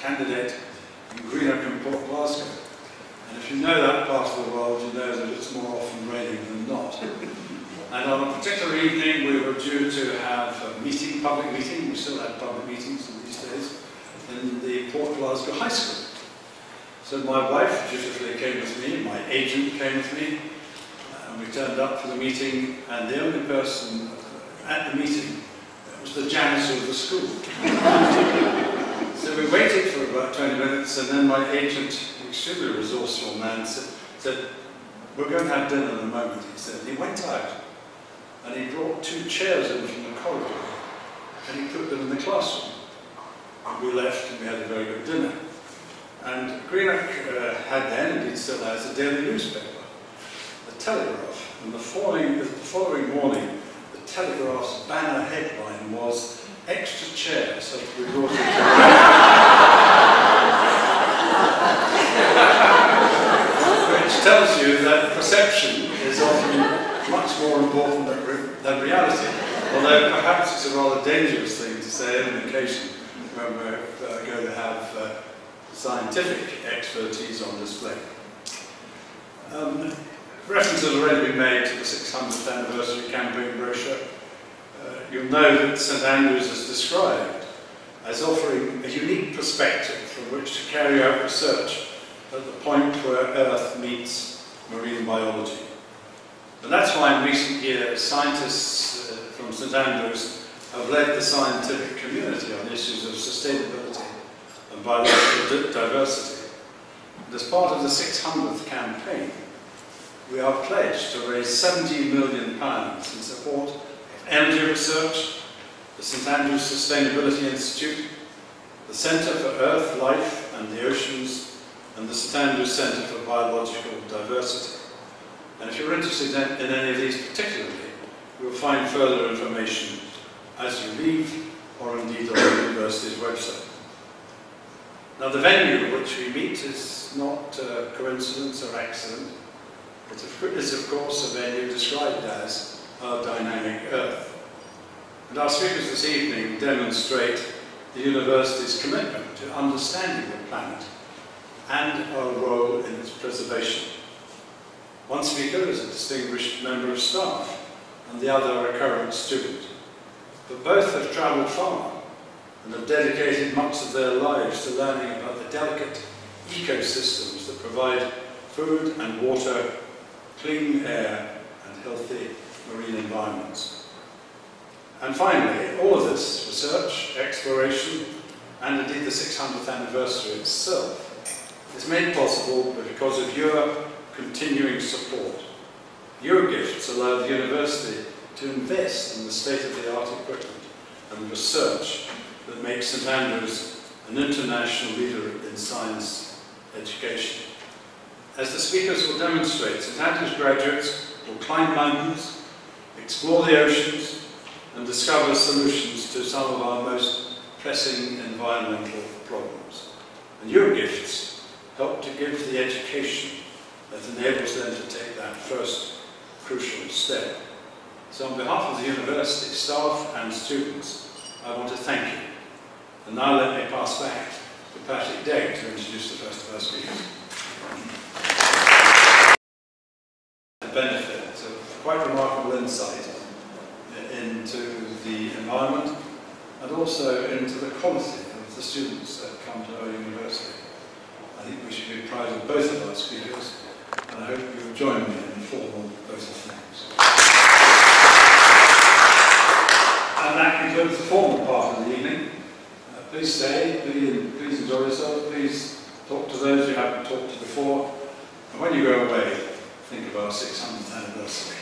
candidate in Greenock and Port Glasgow. And if you know that part of the world, you know that it's more often raining than not. And on a particular evening, we were due to have a meeting, public meeting. We still had public meetings in these days, in the Port Glasgow High School. So my wife dutifully came with me, my agent came with me, and we turned up for the meeting, and the only person at the meeting was the janitor of the school. So we waited for about 20 minutes, and then my agent, an extremely resourceful man, said, "We're going to have dinner in a moment," he said. He went out, and he brought 2 chairs in from the corridor, and he put them in the classroom. And we left, and we had a very good dinner. And Greenock had then, and it still has, a daily newspaper, the Telegraph. And the following morning, the Telegraph's banner headline was, "Extra chairs have to be brought into which tells you that perception is often much more important than reality. Although perhaps it's a rather dangerous thing to say on an occasion when we're going to have scientific expertise on display. Reference has already been made to the 600th anniversary campaign brochure. You'll know that St Andrews is described as offering a unique perspective from which to carry out research at the point where Earth meets marine biology. And that's why in recent years scientists from St Andrews have led the scientific community on issues of sustainability and biological diversity. And as part of the 600th campaign, we are pledged to raise £17 million in support of energy research, the St Andrews Sustainability Institute, the Centre for Earth, Life and the Oceans, and the St Andrews Centre for Biological Diversity. And if you're interested in any of these particularly, you'll find further information as you leave, or indeed on the university's website. Now, the venue in which we meet is not coincidence or accident. It is, of course, a venue described as our dynamic Earth. And our speakers this evening demonstrate the university's commitment to understanding the planet and our role in its preservation. One speaker is a distinguished member of staff, and the other a current student. But both have travelled far and have dedicated much of their lives to learning about the delicate ecosystems that provide food and water, clean air and healthy marine environments. And finally, all of this research, exploration and indeed the 600th anniversary itself is made possible because of your continuing support. Your gifts allow the university to invest in the state-of-the-art equipment and research that makes St Andrews an international leader in science education. As the speakers will demonstrate, St Andrews graduates will climb mountains, explore the oceans, and discover solutions to some of our most pressing environmental problems. And your gifts help to give the education that enables them to take that first crucial step. So on behalf of the university, staff and students, I want to thank you. And now let me pass back to Patrick Degg to introduce the first of our speakers. The benefit of quite remarkable insight into the environment and also into the quality of the students that come to our university. I think we should be proud of both of our speakers, and I hope you'll join me in the formal vote of thanks. And that concludes the formal part of the evening. Please stay, please enjoy yourself, please talk to those you haven't talked to before, and when you go away, think of our 600th anniversary.